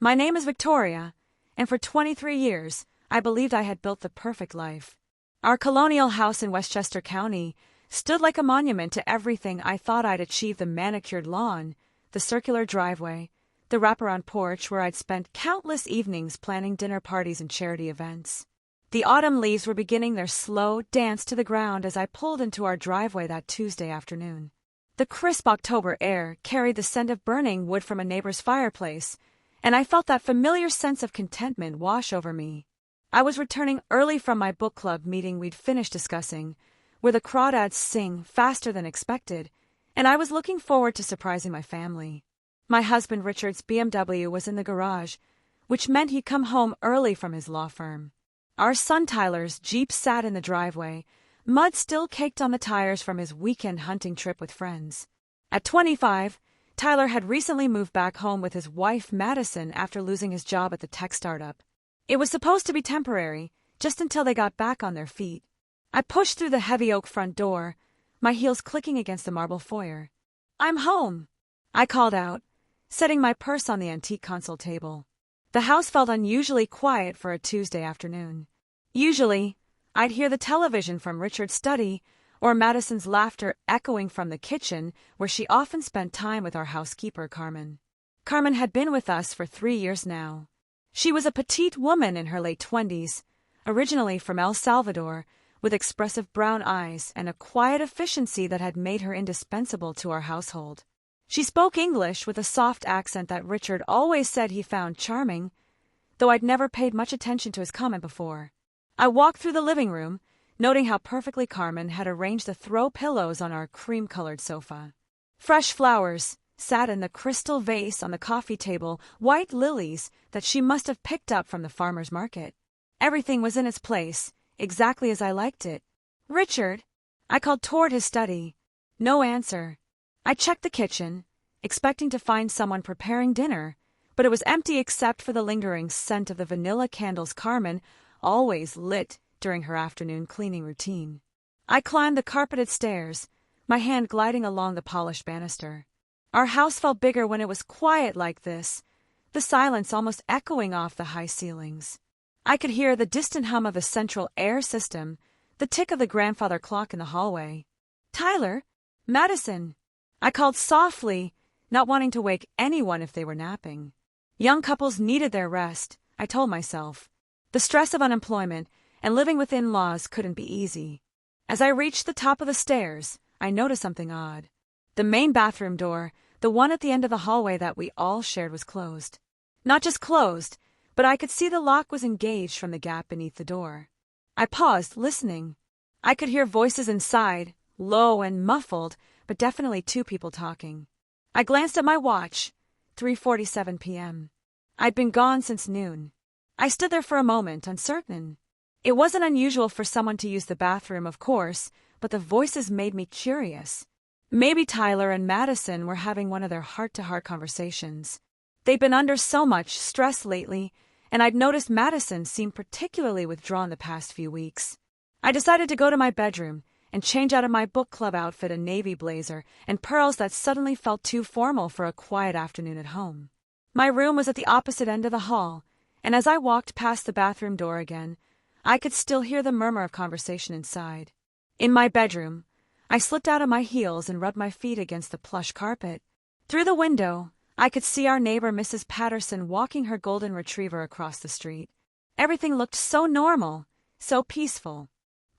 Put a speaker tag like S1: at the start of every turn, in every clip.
S1: My name is Victoria, and for 23 years, I believed I had built the perfect life. Our colonial house in Westchester County stood like a monument to everything I thought I'd achieved: the manicured lawn, the circular driveway, the wraparound porch where I'd spent countless evenings planning dinner parties and charity events. The autumn leaves were beginning their slow dance to the ground as I pulled into our driveway that Tuesday afternoon. The crisp October air carried the scent of burning wood from a neighbor's fireplace, and I felt that familiar sense of contentment wash over me. I was returning early from my book club meeting we'd finished discussing, where the crawdads sing faster than expected, and I was looking forward to surprising my family. My husband Richard's BMW was in the garage, which meant he'd come home early from his law firm. Our son Tyler's Jeep sat in the driveway, mud still caked on the tires from his weekend hunting trip with friends. At 25, Tyler had recently moved back home with his wife Madison after losing his job at the tech startup. It was supposed to be temporary, just until they got back on their feet. I pushed through the heavy oak front door, my heels clicking against the marble foyer. "I'm home," I called out, setting my purse on the antique console table. The house felt unusually quiet for a Tuesday afternoon. Usually, I'd hear the television from Richard's study or Madison's laughter echoing from the kitchen where she often spent time with our housekeeper, Carmen. Carmen had been with us for 3 years now. She was a petite woman in her late 20s, originally from El Salvador, with expressive brown eyes and a quiet efficiency that had made her indispensable to our household. She spoke English with a soft accent that Richard always said he found charming, though I'd never paid much attention to his comment before. I walked through the living room, noting how perfectly Carmen had arranged the throw pillows on our cream-colored sofa. Fresh flowers sat in the crystal vase on the coffee table, white lilies that she must have picked up from the farmer's market. Everything was in its place, exactly as I liked it. "Richard," I called toward his study. No answer. I checked the kitchen, expecting to find someone preparing dinner, but it was empty except for the lingering scent of the vanilla candles Carmen always lit during her afternoon cleaning routine. I climbed the carpeted stairs, my hand gliding along the polished banister. Our house felt bigger when it was quiet like this, the silence almost echoing off the high ceilings. I could hear the distant hum of the central air system, the tick of the grandfather clock in the hallway. "Tyler, Madison," I called softly, not wanting to wake anyone if they were napping. Young couples needed their rest, I told myself. The stress of unemployment and living with in-laws couldn't be easy. As I reached the top of the stairs, I noticed something odd. The main bathroom door, the one at the end of the hallway that we all shared, was closed. Not just closed, but I could see the lock was engaged from the gap beneath the door. I paused, listening. I could hear voices inside, low and muffled, but definitely 2 people talking. I glanced at my watch, 3:47 p.m. I'd been gone since noon. I stood there for a moment, uncertain. It wasn't unusual for someone to use the bathroom, of course, but the voices made me curious. Maybe Tyler and Madison were having one of their heart-to-heart conversations. They'd been under so much stress lately, and I'd noticed Madison seemed particularly withdrawn the past few weeks. I decided to go to my bedroom and change out of my book club outfit, a navy blazer and pearls that suddenly felt too formal for a quiet afternoon at home. My room was at the opposite end of the hall, and as I walked past the bathroom door again, I could still hear the murmur of conversation inside. In my bedroom, I slipped out of my heels and rubbed my feet against the plush carpet. Through the window, I could see our neighbor Mrs. Patterson walking her golden retriever across the street. Everything looked so normal, so peaceful.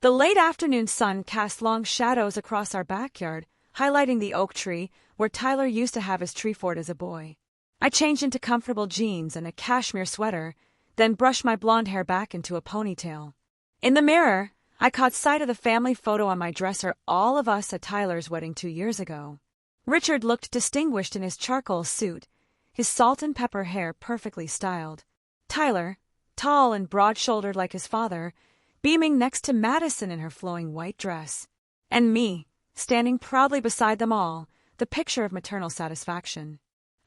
S1: The late afternoon sun cast long shadows across our backyard, highlighting the oak tree where Tyler used to have his tree fort as a boy. I changed into comfortable jeans and a cashmere sweater, then brushed my blonde hair back into a ponytail. In the mirror, I caught sight of the family photo on my dresser, all of us at Tyler's wedding 2 years ago. Richard looked distinguished in his charcoal suit, his salt and pepper hair perfectly styled. Tyler, tall and broad-shouldered like his father, beaming next to Madison in her flowing white dress. And me, standing proudly beside them all, the picture of maternal satisfaction.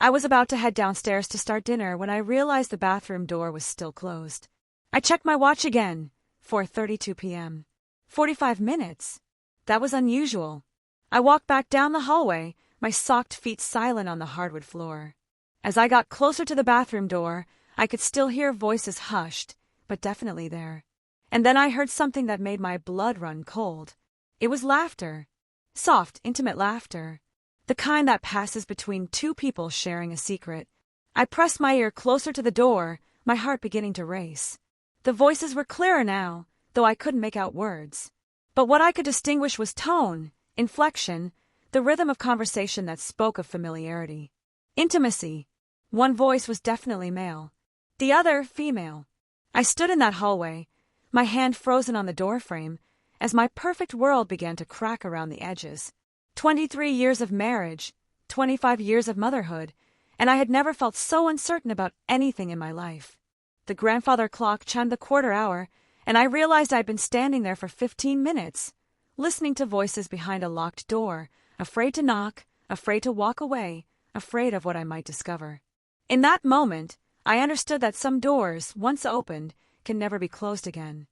S1: I was about to head downstairs to start dinner when I realized the bathroom door was still closed. I checked my watch again, 4:32 p.m. 45 minutes. That was unusual. I walked back down the hallway, my socked feet silent on the hardwood floor. As I got closer to the bathroom door, I could still hear voices hushed, but definitely there. And then I heard something that made my blood run cold. It was laughter. Soft, intimate laughter. The kind that passes between two people sharing a secret. I pressed my ear closer to the door, my heart beginning to race. The voices were clearer now, though I couldn't make out words. But what I could distinguish was tone, inflection, the rhythm of conversation that spoke of familiarity. Intimacy. One voice was definitely male. The other, female. I stood in that hallway, my hand frozen on the doorframe, as my perfect world began to crack around the edges. 23 years of marriage, 25 years of motherhood, and I had never felt so uncertain about anything in my life. The grandfather clock chimed the quarter hour, and I realized I'd been standing there for 15 minutes, listening to voices behind a locked door, afraid to knock, afraid to walk away, afraid of what I might discover. In that moment, I understood that some doors, once opened, can never be closed again.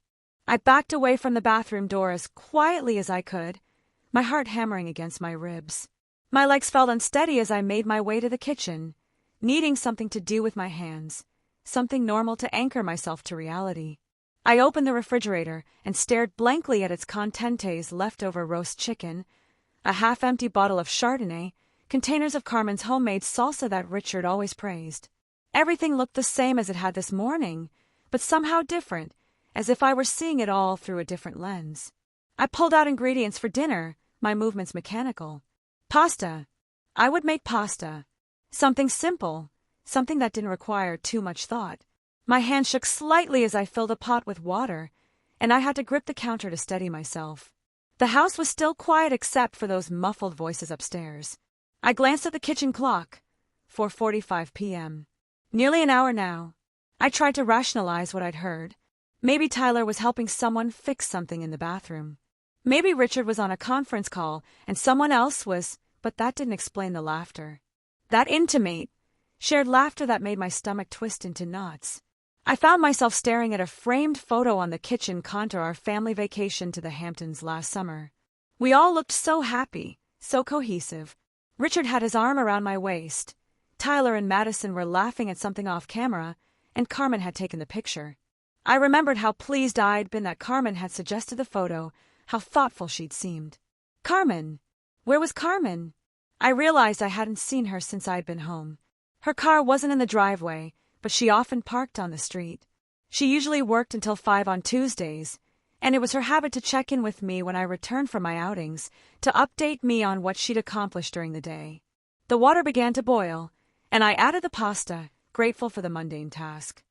S1: I backed away from the bathroom door as quietly as I could, my heart hammering against my ribs. My legs felt unsteady as I made my way to the kitchen, needing something to do with my hands, something normal to anchor myself to reality. I opened the refrigerator and stared blankly at its contents: leftover roast chicken, a half-empty bottle of Chardonnay, containers of Carmen's homemade salsa that Richard always praised. Everything looked the same as it had this morning, but somehow different, as if I were seeing it all through a different lens. I pulled out ingredients for dinner, my movements mechanical. Pasta. I would make pasta. Something simple, something that didn't require too much thought. My hand shook slightly as I filled a pot with water, and I had to grip the counter to steady myself. The house was still quiet except for those muffled voices upstairs. I glanced at the kitchen clock. 4:45 p.m. Nearly an hour now. I tried to rationalize what I'd heard. Maybe Tyler was helping someone fix something in the bathroom. Maybe Richard was on a conference call and someone else was, but that didn't explain the laughter. That intimate, shared laughter that made my stomach twist into knots. I found myself staring at a framed photo on the kitchen counter, our family vacation to the Hamptons last summer. We all looked so happy, so cohesive. Richard had his arm around my waist. Tyler and Madison were laughing at something off camera, and Carmen had taken the picture. I remembered how pleased I'd been that Carmen had suggested the photo, how thoughtful she'd seemed. Carmen! Where was Carmen? I realized I hadn't seen her since I'd been home. Her car wasn't in the driveway, but she often parked on the street. She usually worked until 5 on Tuesdays, and it was her habit to check in with me when I returned from my outings, to update me on what she'd accomplished during the day. The water began to boil, and I added the pasta, grateful for the mundane task.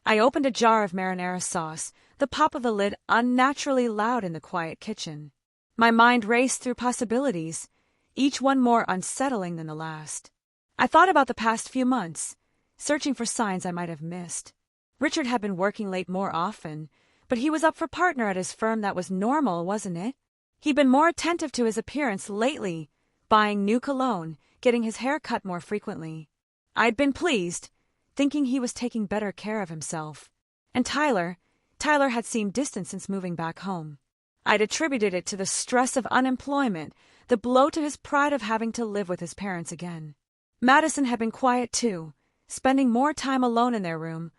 S1: I opened a jar of marinara sauce, the pop of the lid unnaturally loud in the quiet kitchen. My mind raced through possibilities, each one more unsettling than the last. I thought about the past few months, searching for signs I might have missed. Richard had been working late more often, but he was up for partner at his firm. That was normal, wasn't it? He'd been more attentive to his appearance lately, buying new cologne, getting his hair cut more frequently. I'd been pleased, thinking he was taking better care of himself. And Tyler had seemed distant since moving back home. I'd attributed it to the stress of unemployment, the blow to his pride of having to live with his parents again. Madison had been quiet too, spending more time alone in their room,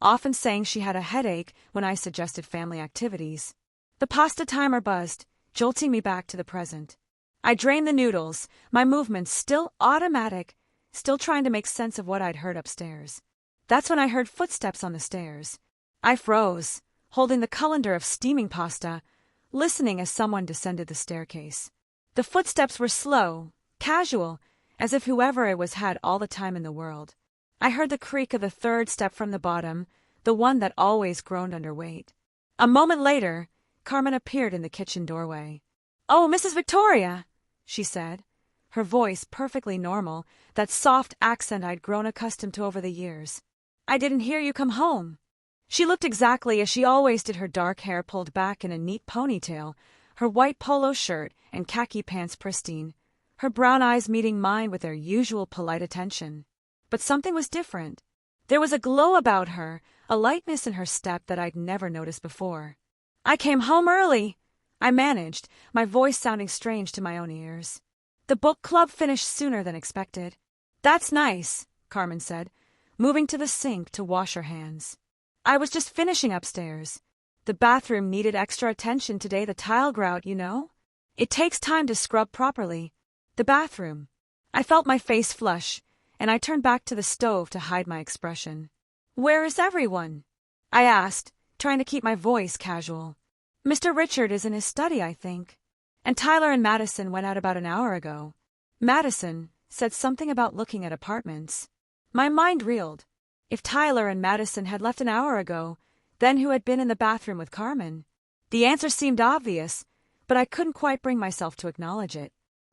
S1: often saying she had a headache when I suggested family activities. The pasta timer buzzed, jolting me back to the present. I drained the noodles, my movements still automatic, still trying to make sense of what I'd heard upstairs. That's when I heard footsteps on the stairs. I froze, holding the colander of steaming pasta, listening as someone descended the staircase. The footsteps were slow, casual, as if whoever it was had all the time in the world. I heard the creak of the third step from the bottom, the one that always groaned under weight. A moment later, Carmen appeared in the kitchen doorway. "Oh, Mrs. Victoria," she said, her voice perfectly normal, that soft accent I'd grown accustomed to over the years. "I didn't hear you come home." She looked exactly as she always did, her dark hair pulled back in a neat ponytail, her white polo shirt and khaki pants pristine, her brown eyes meeting mine with their usual polite attention. But something was different. There was a glow about her, a lightness in her step that I'd never noticed before. "I came home early," I managed, my voice sounding strange to my own ears. "The book club finished sooner than expected." "That's nice," Carmen said, moving to the sink to wash her hands. I was just finishing upstairs. The bathroom needed extra attention today, the tile grout, you know? It takes time to scrub properly. The bathroom. I felt my face flush, and I turned back to the stove to hide my expression. Where is everyone? I asked, trying to keep my voice casual. Mr. Richard is in his study, I think. And Tyler and Madison went out about an hour ago. Madison said something about looking at apartments. My mind reeled. If Tyler and Madison had left an hour ago, then who had been in the bathroom with Carmen? The answer seemed obvious, but I couldn't quite bring myself to acknowledge it.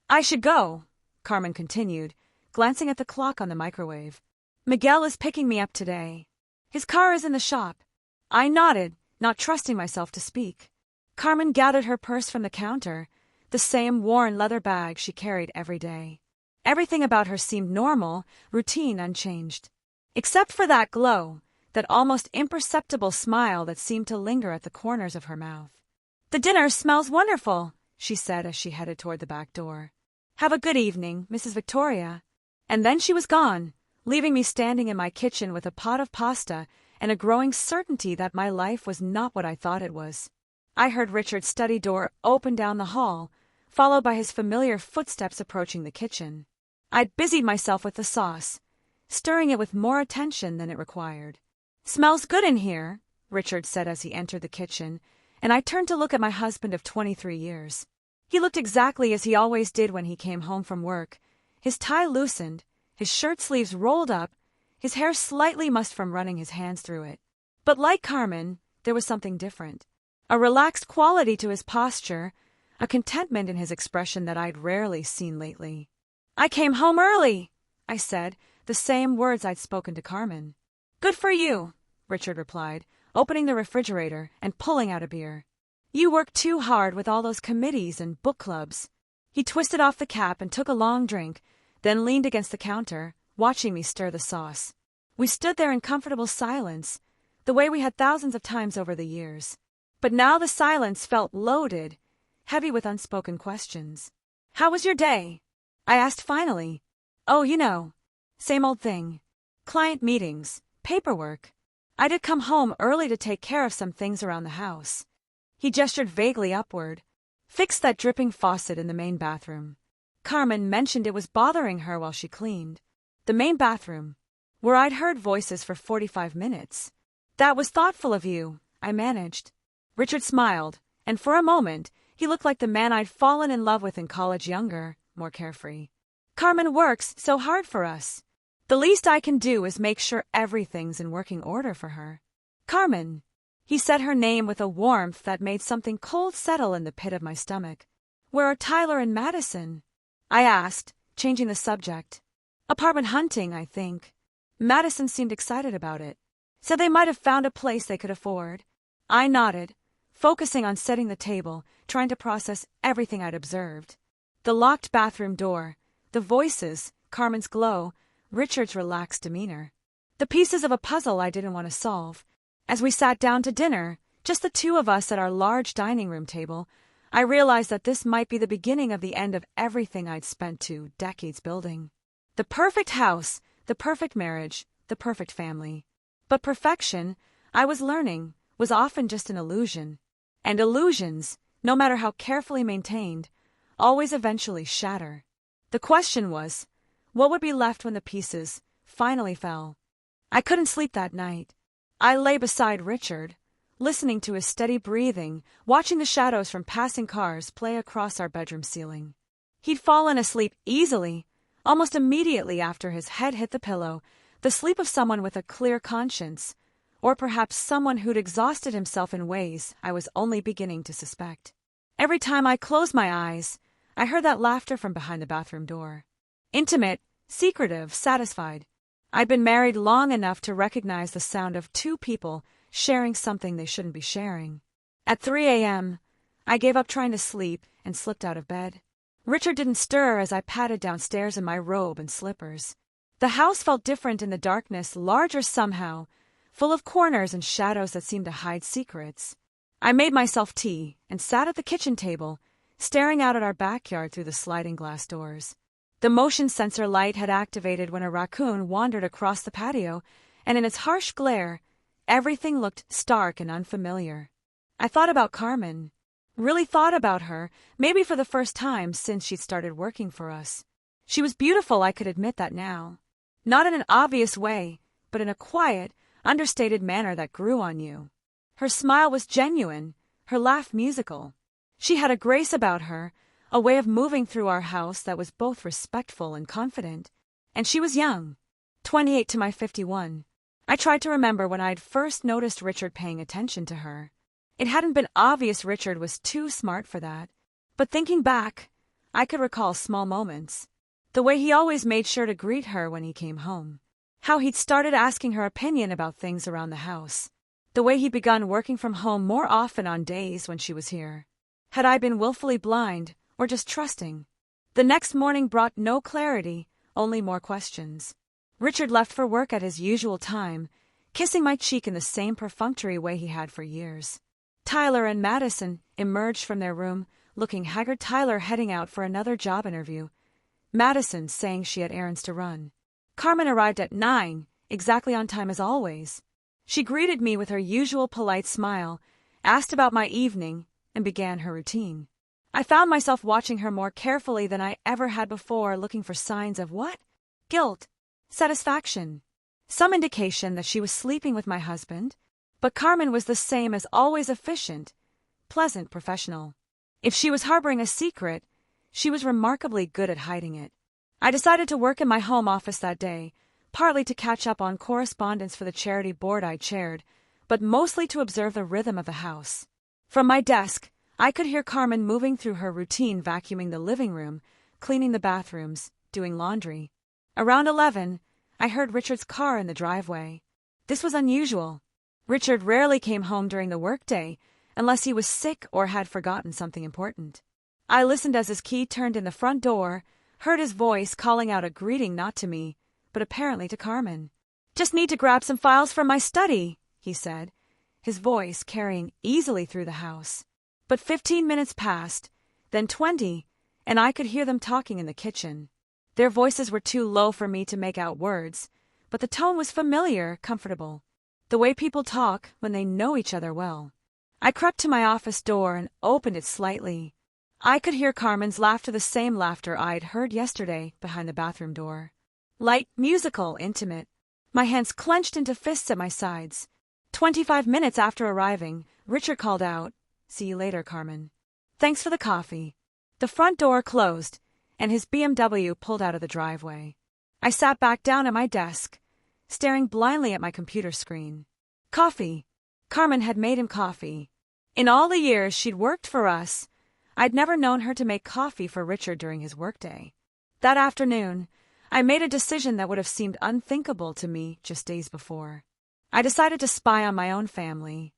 S1: I should go, Carmen continued, glancing at the clock on the microwave. Miguel is picking me up today. His car is in the shop. I nodded, not trusting myself to speak. Carmen gathered her purse from the counter, the same worn leather bag she carried every day. Everything about her seemed normal, routine, unchanged. Except for that glow, that almost imperceptible smile that seemed to linger at the corners of her mouth. The dinner smells wonderful, she said as she headed toward the back door. Have a good evening, Mrs. Victoria. And then she was gone, leaving me standing in my kitchen with a pot of pasta and a growing certainty that my life was not what I thought it was. I heard Richard's study door open down the hall, followed by his familiar footsteps approaching the kitchen. I'd busied myself with the sauce, stirring it with more attention than it required. Smells good in here, Richard said as he entered the kitchen, and I turned to look at my husband of 23 years. He looked exactly as he always did when he came home from work, his tie loosened, his shirt sleeves rolled up, his hair slightly mussed from running his hands through it. But like Carmen, there was something different. A relaxed quality to his posture, a contentment in his expression that I'd rarely seen lately. I came home early, I said, the same words I'd spoken to Carmen. Good for you, Richard replied, opening the refrigerator and pulling out a beer. You work too hard with all those committees and book clubs. He twisted off the cap and took a long drink, then leaned against the counter, watching me stir the sauce. We stood there in comfortable silence, the way we had thousands of times over the years. But now the silence felt loaded, heavy with unspoken questions. How was your day? I asked finally. Oh, you know, same old thing. Client meetings, paperwork. I did come home early to take care of some things around the house. He gestured vaguely upward. Fixed that dripping faucet in the main bathroom. Carmen mentioned it was bothering her while she cleaned. The main bathroom, where I'd heard voices for 45 minutes. That was thoughtful of you, I managed. Richard smiled, and for a moment, he looked like the man I'd fallen in love with in college, younger, more carefree. Carmen works so hard for us. The least I can do is make sure everything's in working order for her. Carmen. He said her name with a warmth that made something cold settle in the pit of my stomach. Where are Tyler and Madison? I asked, changing the subject. Apartment hunting, I think. Madison seemed excited about it. Said they might have found a place they could afford. I nodded, focusing on setting the table, trying to process everything I'd observed. The locked bathroom door, the voices, Carmen's glow, Richard's relaxed demeanor. The pieces of a puzzle I didn't want to solve. As we sat down to dinner, just the two of us at our large dining room table, I realized that this might be the beginning of the end of everything I'd spent 2 decades building. The perfect house, the perfect marriage, the perfect family. But perfection, I was learning, was often just an illusion. And illusions, no matter how carefully maintained, always eventually shatter. The question was, what would be left when the pieces finally fell? I couldn't sleep that night. I lay beside Richard, listening to his steady breathing, watching the shadows from passing cars play across our bedroom ceiling. He'd fallen asleep easily, almost immediately after his head hit the pillow, the sleep of someone with a clear conscience, or perhaps someone who'd exhausted himself in ways I was only beginning to suspect. Every time I closed my eyes, I heard that laughter from behind the bathroom door. Intimate, secretive, satisfied. I'd been married long enough to recognize the sound of 2 people sharing something they shouldn't be sharing. At 3 a.m., I gave up trying to sleep and slipped out of bed. Richard didn't stir as I padded downstairs in my robe and slippers. The house felt different in the darkness, larger somehow, full of corners and shadows that seemed to hide secrets. I made myself tea and sat at the kitchen table, staring out at our backyard through the sliding glass doors. The motion sensor light had activated when a raccoon wandered across the patio, and in its harsh glare, everything looked stark and unfamiliar. I thought about Carmen. Really thought about her, maybe for the first time since she'd started working for us. She was beautiful, I could admit that now. Not in an obvious way, but in a quiet, understated manner that grew on you. Her smile was genuine, her laugh musical. She had a grace about her, a way of moving through our house that was both respectful and confident. And she was young, 28 to my 51. I tried to remember when I'd first noticed Richard paying attention to her. It hadn't been obvious Richard was too smart for that. But thinking back, I could recall small moments. The way he always made sure to greet her when he came home. How he'd started asking her opinion about things around the house. The way he'd begun working from home more often on days when she was here. Had I been willfully blind, or just trusting? The next morning brought no clarity, only more questions. Richard left for work at his usual time, kissing my cheek in the same perfunctory way he had for years. Tyler and Madison emerged from their room, looking haggard. Tyler heading out for another job interview. Madison saying she had errands to run. Carmen arrived at 9, exactly on time as always. She greeted me with her usual polite smile, asked about my evening, and began her routine. I found myself watching her more carefully than I ever had before, looking for signs of what? Guilt. Satisfaction. Some indication that she was sleeping with my husband, but Carmen was the same as always, efficient, pleasant, professional. If she was harboring a secret, she was remarkably good at hiding it. I decided to work in my home office that day, partly to catch up on correspondence for the charity board I chaired, but mostly to observe the rhythm of the house. From my desk, I could hear Carmen moving through her routine, vacuuming the living room, cleaning the bathrooms, doing laundry. Around 11, I heard Richard's car in the driveway. This was unusual. Richard rarely came home during the workday, unless he was sick or had forgotten something important. I listened as his key turned in the front door, heard his voice calling out a greeting not to me, but apparently to Carmen. "Just need to grab some files from my study," he said, his voice carrying easily through the house. But 15 minutes passed, then 20, and I could hear them talking in the kitchen. Their voices were too low for me to make out words, but the tone was familiar, comfortable. The way people talk when they know each other well. I crept to my office door and opened it slightly. I could hear Carmen's laughter, the same laughter I'd heard yesterday behind the bathroom door. Light, musical, intimate. My hands clenched into fists at my sides. 25 minutes after arriving, Richard called out, "See you later, Carmen. Thanks for the coffee." The front door closed, and his BMW pulled out of the driveway. I sat back down at my desk, staring blindly at my computer screen. Coffee. Carmen had made him coffee. In all the years she'd worked for us, I'd never known her to make coffee for Richard during his workday. That afternoon, I made a decision that would have seemed unthinkable to me just days before. I decided to spy on my own family.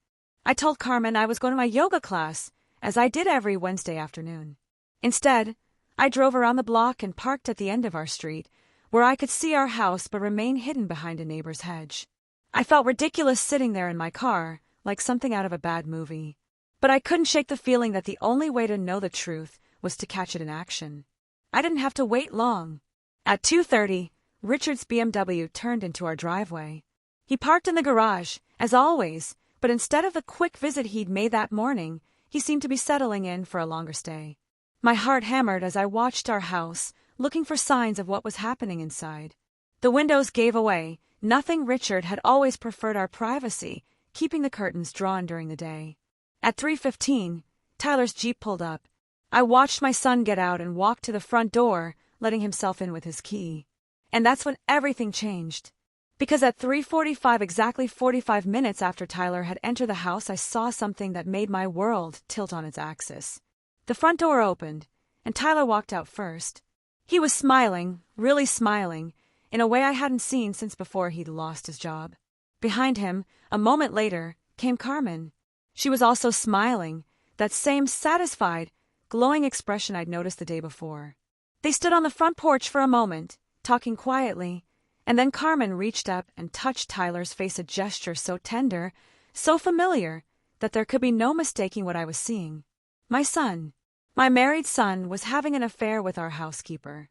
S1: I told Carmen I was going to my yoga class, as I did every Wednesday afternoon. Instead, I drove around the block and parked at the end of our street, where I could see our house but remain hidden behind a neighbor's hedge. I felt ridiculous sitting there in my car, like something out of a bad movie. But I couldn't shake the feeling that the only way to know the truth was to catch it in action. I didn't have to wait long. At 2:30, Richard's BMW turned into our driveway. He parked in the garage, as always, but instead of the quick visit he'd made that morning, he seemed to be settling in for a longer stay. My heart hammered as I watched our house, looking for signs of what was happening inside. The windows gave away. Nothing. Richard had always preferred our privacy, keeping the curtains drawn during the day. At 3:15, Tyler's Jeep pulled up. I watched my son get out and walk to the front door, letting himself in with his key. And that's when everything changed. Because at 3:45, exactly 45 minutes after Tyler had entered the house, I saw something that made my world tilt on its axis. The front door opened, and Tyler walked out first. He was smiling, really smiling, in a way I hadn't seen since before he'd lost his job. Behind him, a moment later, came Carmen. She was also smiling, that same satisfied, glowing expression I'd noticed the day before. They stood on the front porch for a moment, talking quietly, and then Carmen reached up and touched Tyler's face, a gesture so tender, so familiar, that there could be no mistaking what I was seeing. My son, my married son, was having an affair with our housekeeper.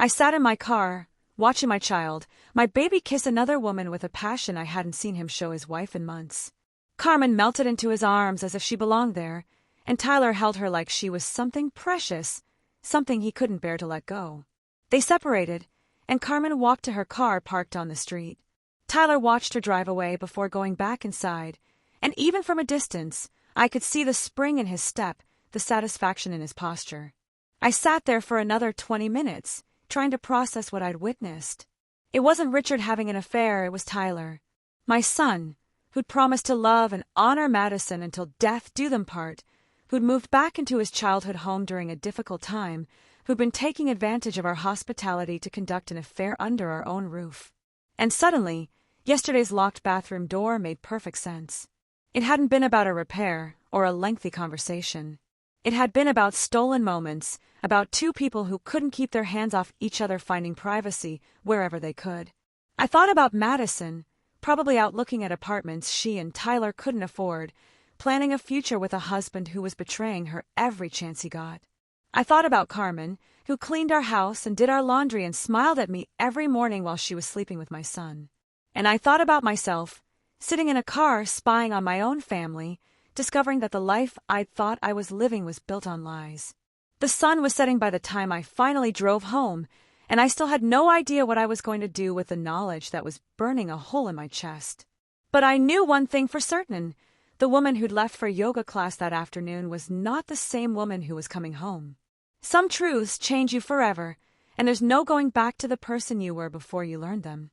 S1: I sat in my car, watching my child, my baby, kiss another woman with a passion I hadn't seen him show his wife in months. Carmen melted into his arms as if she belonged there, and Tyler held her like she was something precious, something he couldn't bear to let go. They separated, and Carmen walked to her car parked on the street. Tyler watched her drive away before going back inside, and even from a distance, I could see the spring in his step, the satisfaction in his posture. I sat there for another 20 minutes, trying to process what I'd witnessed. It wasn't Richard having an affair, it was Tyler. My son, who'd promised to love and honor Madison until death do them part, who'd moved back into his childhood home during a difficult time, who'd been taking advantage of our hospitality to conduct an affair under our own roof. And suddenly, yesterday's locked bathroom door made perfect sense. It hadn't been about a repair or a lengthy conversation. It had been about stolen moments, about two people who couldn't keep their hands off each other, finding privacy wherever they could. I thought about Madison, probably out looking at apartments she and Tyler couldn't afford, planning a future with a husband who was betraying her every chance he got. I thought about Carmen, who cleaned our house and did our laundry and smiled at me every morning while she was sleeping with my son. And I thought about myself, sitting in a car spying on my own family, discovering that the life I'd thought I was living was built on lies. The sun was setting by the time I finally drove home, and I still had no idea what I was going to do with the knowledge that was burning a hole in my chest. But I knew one thing for certain. The woman who'd left for yoga class that afternoon was not the same woman who was coming home. Some truths change you forever, and there's no going back to the person you were before you learned them.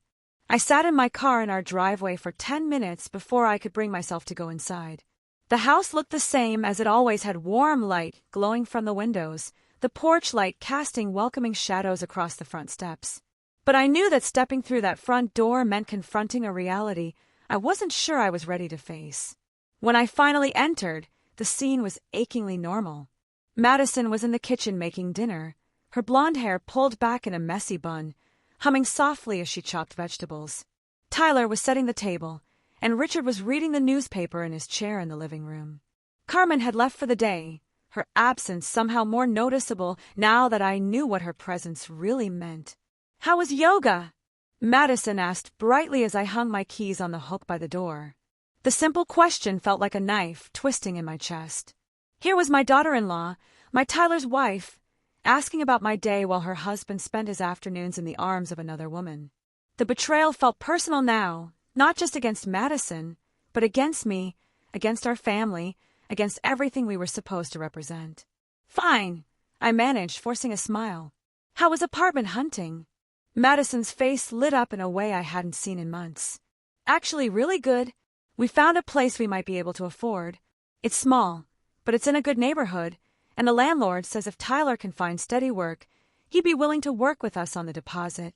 S1: I sat in my car in our driveway for 10 minutes before I could bring myself to go inside. The house looked the same as it always had, warm light glowing from the windows, the porch light casting welcoming shadows across the front steps. But I knew that stepping through that front door meant confronting a reality I wasn't sure I was ready to face. When I finally entered, the scene was achingly normal. Madison was in the kitchen making dinner, her blonde hair pulled back in a messy bun, humming softly as she chopped vegetables. Tyler was setting the table, and Richard was reading the newspaper in his chair in the living room. Carmen had left for the day, her absence somehow more noticeable now that I knew what her presence really meant. "How was yoga?" Madison asked brightly as I hung my keys on the hook by the door. The simple question felt like a knife twisting in my chest. Here was my daughter-in-law, my Tyler's wife, asking about my day while her husband spent his afternoons in the arms of another woman. The betrayal felt personal now, not just against Madison, but against me, against our family, against everything we were supposed to represent. "Fine," I managed, forcing a smile. "How was apartment hunting?" Madison's face lit up in a way I hadn't seen in months. "Actually really good. We found a place we might be able to afford. It's small, but it's in a good neighborhood, and the landlord says if Tyler can find steady work, he'd be willing to work with us on the deposit."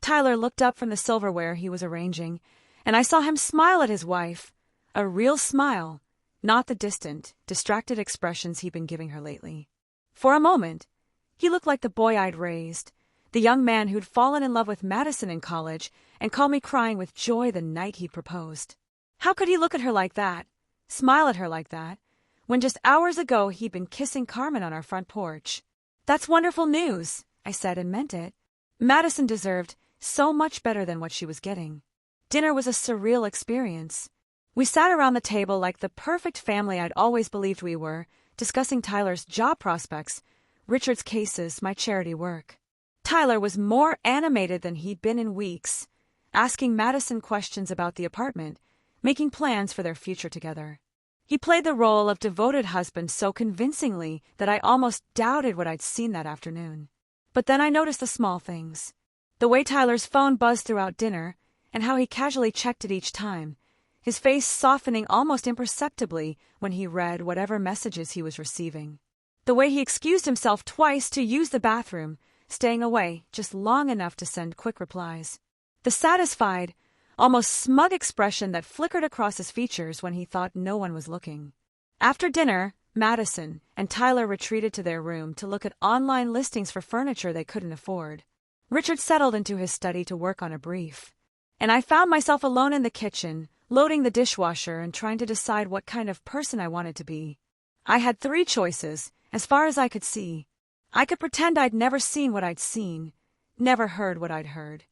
S1: Tyler looked up from the silverware he was arranging, and I saw him smile at his wife, a real smile, not the distant, distracted expressions he'd been giving her lately. For a moment, he looked like the boy I'd raised, the young man who'd fallen in love with Madison in college and called me crying with joy the night he proposed. How could he look at her like that, smile at her like that, when just hours ago he'd been kissing Carmen on our front porch? "That's wonderful news," I said, and meant it. Madison deserved so much better than what she was getting. Dinner was a surreal experience. We sat around the table like the perfect family I'd always believed we were, discussing Tyler's job prospects, Richard's cases, my charity work. Tyler was more animated than he'd been in weeks, asking Madison questions about the apartment, making plans for their future together. He played the role of devoted husband so convincingly that I almost doubted what I'd seen that afternoon. But then I noticed the small things. The way Tyler's phone buzzed throughout dinner, and how he casually checked it each time, his face softening almost imperceptibly when he read whatever messages he was receiving. The way he excused himself twice to use the bathroom, staying away just long enough to send quick replies. The satisfied, almost smug expression that flickered across his features when he thought no one was looking. After dinner, Madison and Tyler retreated to their room to look at online listings for furniture they couldn't afford. Richard settled into his study to work on a brief, and I found myself alone in the kitchen, loading the dishwasher and trying to decide what kind of person I wanted to be. I had 3 choices, as far as I could see. I could pretend I'd never seen what I'd seen, never heard what I'd heard.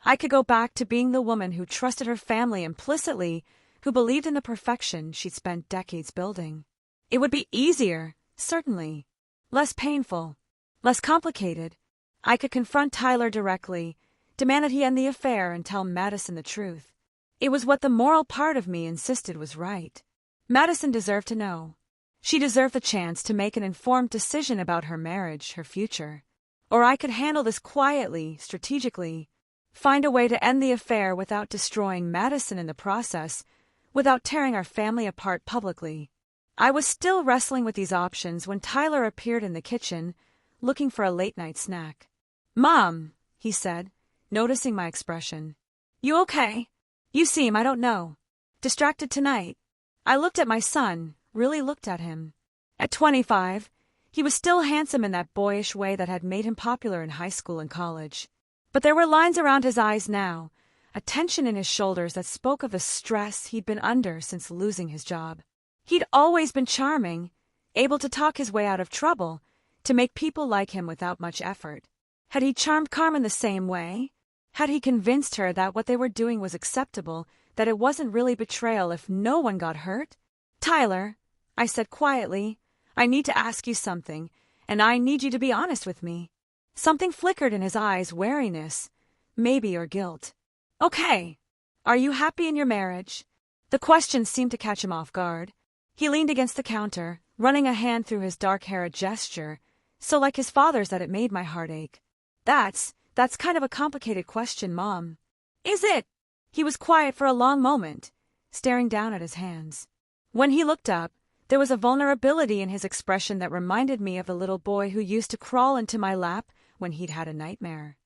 S1: I could go back to being the woman who trusted her family implicitly, who believed in the perfection she'd spent decades building. It would be easier, certainly. Less painful. Less complicated. I could confront Tyler directly, demand that he end the affair and tell Madison the truth. It was what the moral part of me insisted was right. Madison deserved to know. She deserved the chance to make an informed decision about her marriage, her future. Or I could handle this quietly, strategically, find a way to end the affair without destroying Madison in the process, without tearing our family apart publicly. I was still wrestling with these options when Tyler appeared in the kitchen, looking for a late-night snack. "Mom," he said, noticing my expression. "You okay? You seem, I don't know, distracted tonight." I looked at my son, really looked at him. At 25, he was still handsome in that boyish way that had made him popular in high school and college. But there were lines around his eyes now, a tension in his shoulders that spoke of the stress he'd been under since losing his job. He'd always been charming, able to talk his way out of trouble, to make people like him without much effort. Had he charmed Carmen the same way? Had he convinced her that what they were doing was acceptable, that it wasn't really betrayal if no one got hurt? "Tyler," I said quietly, "I need to ask you something, and I need you to be honest with me." Something flickered in his eyes, wariness, maybe, or guilt. "Okay. Are you happy in your marriage?" The question seemed to catch him off guard. He leaned against the counter, running a hand through his dark hair, a gesture so like his father's that it made my heart ache. That's kind of a complicated question, Mom." "Is it?" He was quiet for a long moment, staring down at his hands. When he looked up, there was a vulnerability in his expression that reminded me of the little boy who used to crawl into my lap when he'd had a nightmare.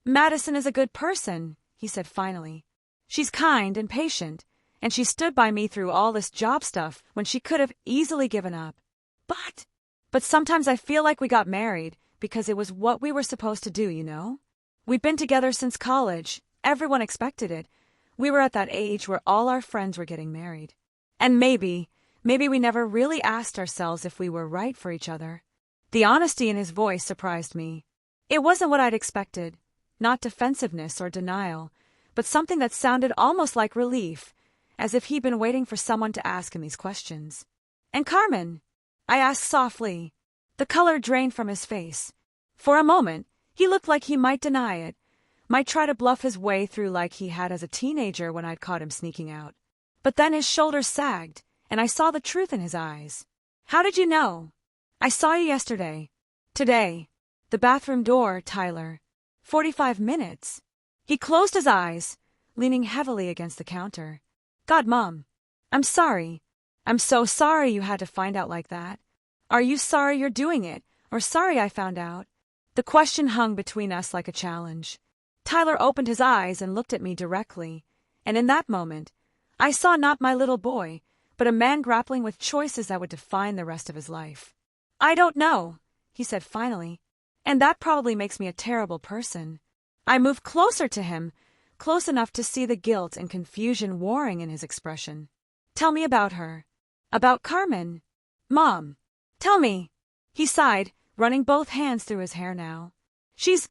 S1: "Madison is a good person," he said finally. "She's kind and patient, and she stood by me through all this job stuff when she could have easily given up. But sometimes I feel like we got married because it was what we were supposed to do, you know? We'd been together since college. Everyone expected it. We were at that age where all our friends were getting married. And maybe we never really asked ourselves if we were right for each other." The honesty in his voice surprised me. It wasn't what I'd expected. Not defensiveness or denial, but something that sounded almost like relief, as if he'd been waiting for someone to ask him these questions. "And Carmen?" I asked softly. The color drained from his face. For a moment, he looked like he might deny it, might try to bluff his way through like he had as a teenager when I'd caught him sneaking out. But then his shoulders sagged, and I saw the truth in his eyes. "How did you know?" "I saw you yesterday. Today. The bathroom door, Tyler. 45 minutes. He closed his eyes, leaning heavily against the counter. "God, Mom. I'm sorry. I'm so sorry you had to find out like that. Are you sorry you're doing it, or sorry I found out?" The question hung between us like a challenge. Tyler opened his eyes and looked at me directly, and in that moment, I saw not my little boy, but a man grappling with choices that would define the rest of his life. "I don't know," he said finally, "and that probably makes me a terrible person." I moved closer to him, close enough to see the guilt and confusion warring in his expression. "Tell me about her. About Carmen. Mom. Tell me." He sighed, running both hands through his hair now. She's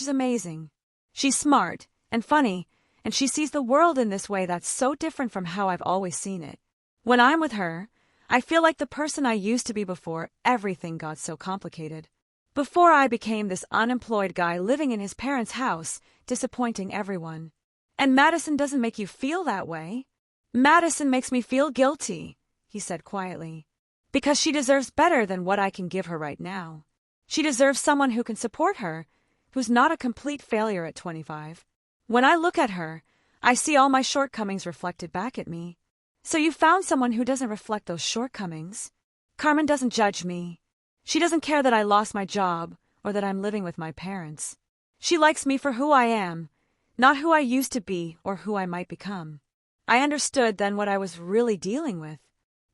S1: amazing. She's smart and funny, and she sees the world in this way that's so different from how I've always seen it. When I'm with her, I feel like the person I used to be before everything got so complicated. Before I became this unemployed guy living in his parents' house, disappointing everyone. "And Madison doesn't make you feel that way?" "Madison makes me feel guilty," he said quietly. "Because she deserves better than what I can give her right now. She deserves someone who can support her, who's not a complete failure at 25. When I look at her, I see all my shortcomings reflected back at me. So you found someone who doesn't reflect those shortcomings? Carmen doesn't judge me. She doesn't care that I lost my job or that I'm living with my parents. She likes me for who I am, not who I used to be or who I might become." I understood then what I was really dealing with.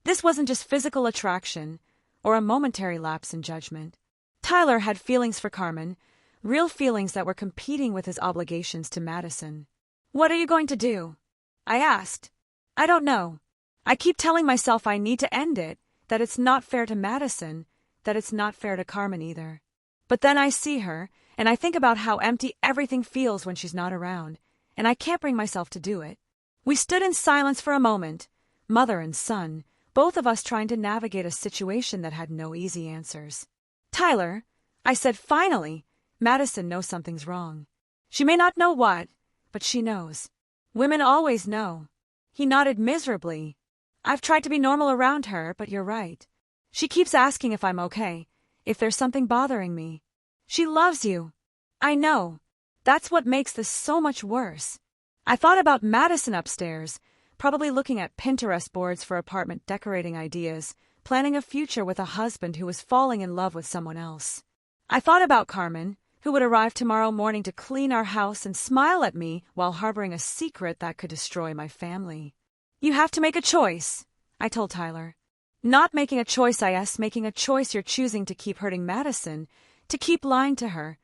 S1: This wasn't just physical attraction or a momentary lapse in judgment. Tyler had feelings for Carmen, real feelings that were competing with his obligations to Madison. "What are you going to do?" I asked. "I don't know. I keep telling myself I need to end it, that it's not fair to Madison, that it's not fair to Carmen either." But then I see her, and I think about how empty everything feels when she's not around, and I can't bring myself to do it. We stood in silence for a moment, mother and son, both of us trying to navigate a situation that had no easy answers. "Tyler," I said finally, "Madison knows something's wrong. She may not know what, but she knows. Women always know." He nodded miserably. "I've tried to be normal around her, but you're right. She keeps asking if I'm okay, if there's something bothering me. She loves you." "I know. That's what makes this so much worse." I thought about Madison upstairs, probably looking at Pinterest boards for apartment decorating ideas, planning a future with a husband who was falling in love with someone else. I thought about Carmen, who would arrive tomorrow morning to clean our house and smile at me while harboring a secret that could destroy my family. "You have to make a choice," I told Tyler. "Not making a choice, making a choice you're choosing to keep hurting Madison, to keep lying to her,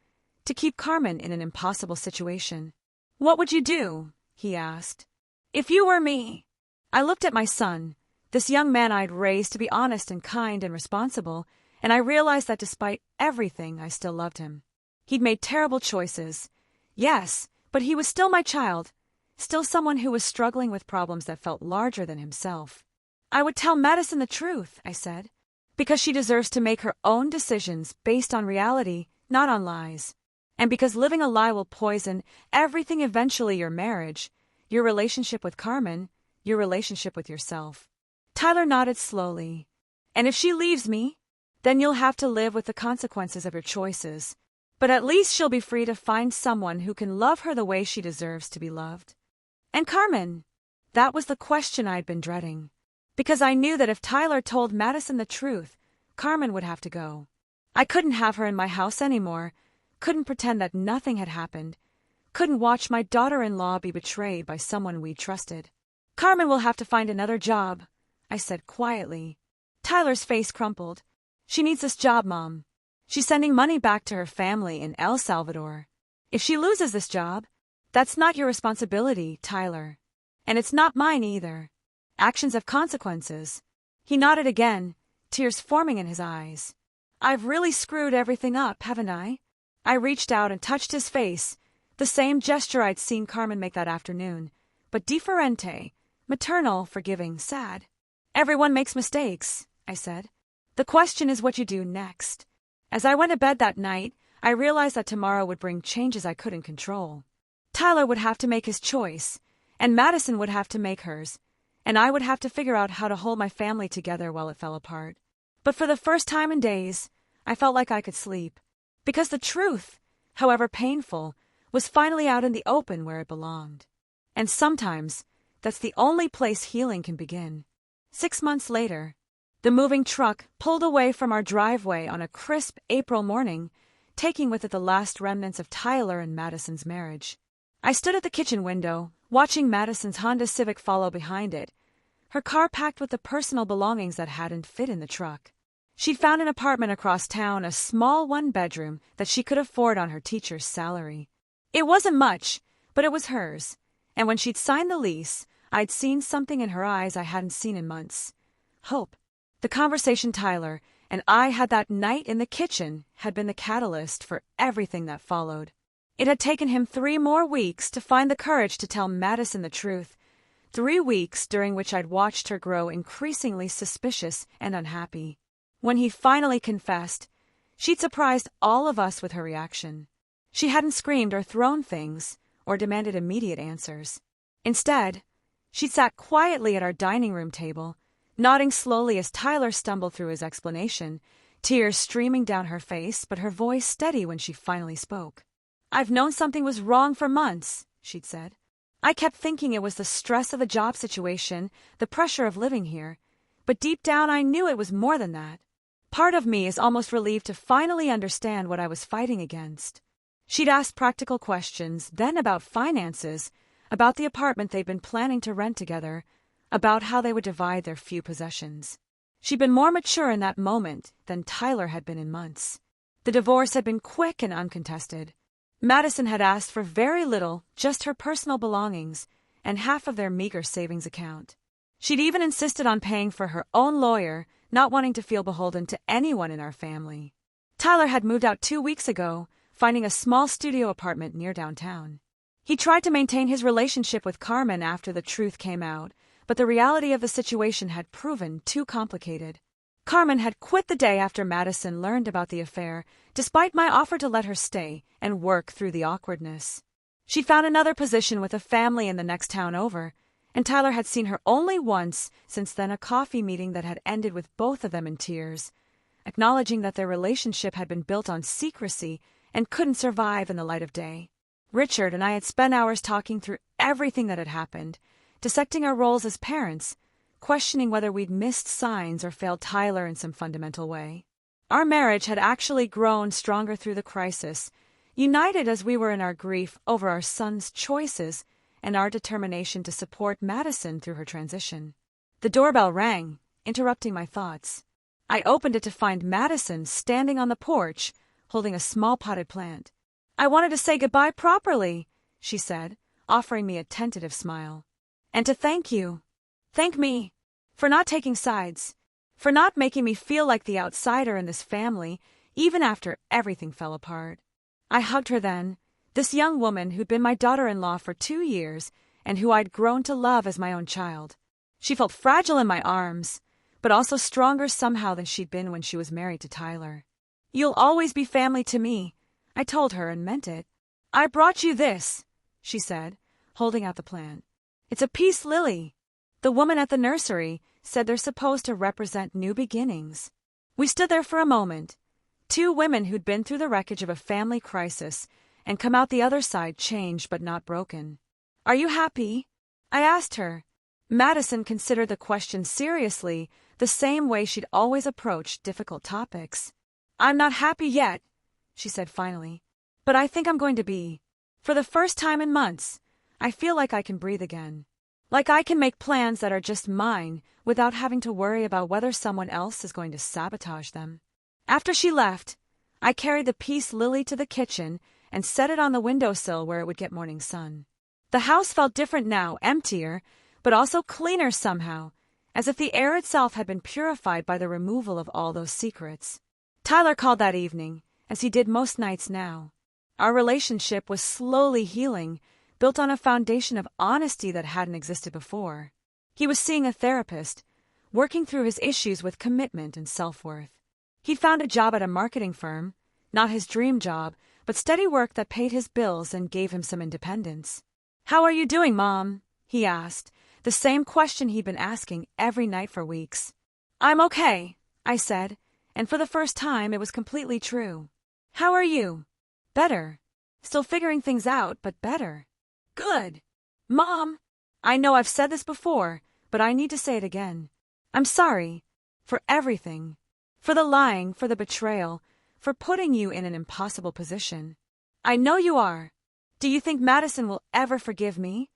S1: to keep Carmen in an impossible situation." "What would you do?" he asked. "If you were me." I looked at my son, this young man I'd raised to be honest and kind and responsible, and I realized that despite everything, I still loved him. He'd made terrible choices. Yes, but he was still my child, still someone who was struggling with problems that felt larger than himself. "I would tell Madison the truth," I said, "because she deserves to make her own decisions based on reality, not on lies. And because living a lie will poison everything, eventually your marriage, your relationship with Carmen, your relationship with yourself." Tyler nodded slowly. "And if she leaves me, then you'll have to live with the consequences of your choices. But at least she'll be free to find someone who can love her the way she deserves to be loved." "And Carmen?" That was the question I'd been dreading. Because I knew that if Tyler told Madison the truth, Carmen would have to go. I couldn't have her in my house anymore, couldn't pretend that nothing had happened, couldn't watch my daughter-in-law be betrayed by someone we trusted. "Carmen will have to find another job," I said quietly. Tyler's face crumpled. "She needs this job, Mom. She's sending money back to her family in El Salvador. If she loses this job, that's not your responsibility, Tyler. And it's not mine either. Actions have consequences." He nodded again, tears forming in his eyes. "I've really screwed everything up, haven't I?" I reached out and touched his face, the same gesture I'd seen Carmen make that afternoon, but differente, maternal, forgiving, sad. "Everyone makes mistakes," I said. "The question is what you do next." As I went to bed that night, I realized that tomorrow would bring changes I couldn't control. Tyler would have to make his choice, and Madison would have to make hers, and I would have to figure out how to hold my family together while it fell apart. But for the first time in days, I felt like I could sleep. Because the truth, however painful, was finally out in the open where it belonged. And sometimes, that's the only place healing can begin. 6 months later, the moving truck pulled away from our driveway on a crisp April morning, taking with it the last remnants of Tyler and Madison's marriage. I stood at the kitchen window, watching Madison's Honda Civic follow behind it, her car packed with the personal belongings that hadn't fit in the truck. She'd found an apartment across town, a small one-bedroom that she could afford on her teacher's salary. It wasn't much, but it was hers, and when she'd signed the lease, I'd seen something in her eyes I hadn't seen in months. Hope. The conversation Tyler and I had that night in the kitchen had been the catalyst for everything that followed. It had taken him 3 more weeks to find the courage to tell Madison the truth, 3 weeks during which I'd watched her grow increasingly suspicious and unhappy. When he finally confessed, she'd surprised all of us with her reaction. She hadn't screamed or thrown things or demanded immediate answers. Instead, she sat quietly at our dining room table, nodding slowly as Tyler stumbled through his explanation, tears streaming down her face, but her voice steady when she finally spoke. "I've known something was wrong for months," she'd said. "I kept thinking it was the stress of the job situation, the pressure of living here, but deep down I knew it was more than that. Part of me is almost relieved to finally understand what I was fighting against." She'd asked practical questions, then about finances, about the apartment they'd been planning to rent together, about how they would divide their few possessions. She'd been more mature in that moment than Tyler had been in months. The divorce had been quick and uncontested. Madison had asked for very little, just her personal belongings, and half of their meager savings account. She'd even insisted on paying for her own lawyer, not wanting to feel beholden to anyone in our family. Tyler had moved out 2 weeks ago, finding a small studio apartment near downtown. He tried to maintain his relationship with Carmen after the truth came out, but the reality of the situation had proven too complicated. Carmen had quit the day after Madison learned about the affair, despite my offer to let her stay and work through the awkwardness. She'd found another position with a family in the next town over, and Tyler had seen her only once since then, a coffee meeting that had ended with both of them in tears, acknowledging that their relationship had been built on secrecy and couldn't survive in the light of day. Richard and I had spent hours talking through everything that had happened, dissecting our roles as parents, questioning whether we'd missed signs or failed Tyler in some fundamental way. Our marriage had actually grown stronger through the crisis, united as we were in our grief over our son's choices and our determination to support Madison through her transition. The doorbell rang, interrupting my thoughts. I opened it to find Madison standing on the porch, holding a small potted plant. "I wanted to say goodbye properly," she said, offering me a tentative smile. "And to thank you. Thank me. For not taking sides. For not making me feel like the outsider in this family, even after everything fell apart." I hugged her then, this young woman who'd been my daughter-in-law for 2 years and who I'd grown to love as my own child. She felt fragile in my arms, but also stronger somehow than she'd been when she was married to Tyler. "You'll always be family to me," I told her and meant it. "I brought you this," she said, holding out the plant. "It's a peace lily. The woman at the nursery said they're supposed to represent new beginnings." We stood there for a moment, two women who'd been through the wreckage of a family crisis and come out the other side changed but not broken. "Are you happy?" I asked her. Madison considered the question seriously, the same way she'd always approached difficult topics. "I'm not happy yet," she said finally, "but I think I'm going to be. For the first time in months, I feel like I can breathe again. Like I can make plans that are just mine without having to worry about whether someone else is going to sabotage them." After she left, I carried the peace lily to the kitchen and set it on the windowsill where it would get morning sun. The house felt different now, emptier, but also cleaner somehow, as if the air itself had been purified by the removal of all those secrets. Tyler called that evening, as he did most nights now. Our relationship was slowly healing, built on a foundation of honesty that hadn't existed before. He was seeing a therapist, working through his issues with commitment and self-worth. He'd found a job at a marketing firm, not his dream job, but steady work that paid his bills and gave him some independence. "How are you doing, Mom?" he asked, the same question he'd been asking every night for weeks. "I'm okay," I said, and for the first time it was completely true. "How are you?" "Better. Still figuring things out, but better." "Good. Mom, I know I've said this before, but I need to say it again. I'm sorry. For everything. For the lying, for the betrayal, for putting you in an impossible position. I know you are. Do you think Madison will ever forgive me?"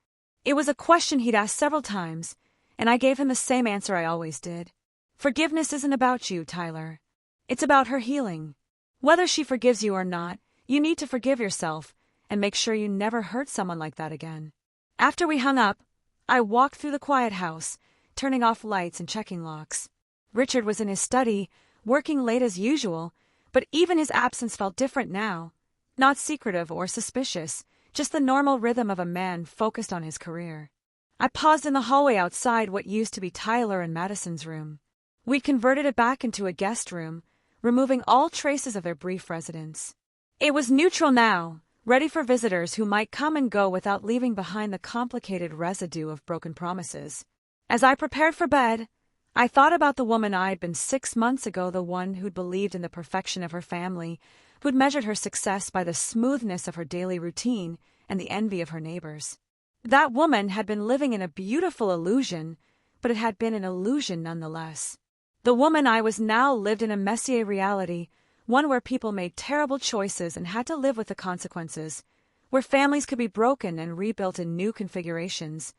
S1: It was a question he'd asked several times, and I gave him the same answer I always did. "Forgiveness isn't about you, Tyler. It's about her healing. Whether she forgives you or not, you need to forgive yourself and make sure you never hurt someone like that again." After we hung up, I walked through the quiet house, turning off lights and checking locks. Richard was in his study, working late as usual, but even his absence felt different now. Not secretive or suspicious, just the normal rhythm of a man focused on his career. I paused in the hallway outside what used to be Tyler and Madison's room. We converted it back into a guest room, removing all traces of their brief residence. It was neutral now, ready for visitors who might come and go without leaving behind the complicated residue of broken promises. As I prepared for bed, I thought about the woman I'd been 6 months ago, the one who'd believed in the perfection of her family, who'd measured her success by the smoothness of her daily routine and the envy of her neighbors. That woman had been living in a beautiful illusion, but it had been an illusion nonetheless. The woman I was now lived in a messier reality, one where people made terrible choices and had to live with the consequences, where families could be broken and rebuilt in new configurations,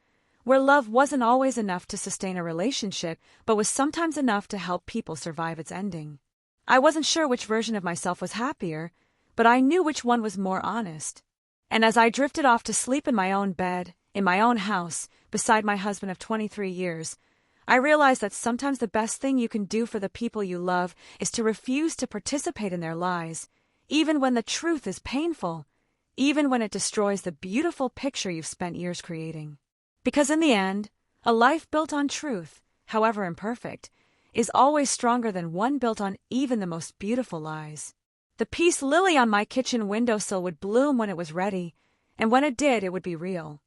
S1: where love wasn't always enough to sustain a relationship, but was sometimes enough to help people survive its ending. I wasn't sure which version of myself was happier, but I knew which one was more honest. And as I drifted off to sleep in my own bed, in my own house, beside my husband of 23 years, I realized that sometimes the best thing you can do for the people you love is to refuse to participate in their lies, even when the truth is painful, even when it destroys the beautiful picture you've spent years creating. Because in the end, a life built on truth, however imperfect, is always stronger than one built on even the most beautiful lies. The peace lily on my kitchen windowsill would bloom when it was ready, and when it did, it would be real.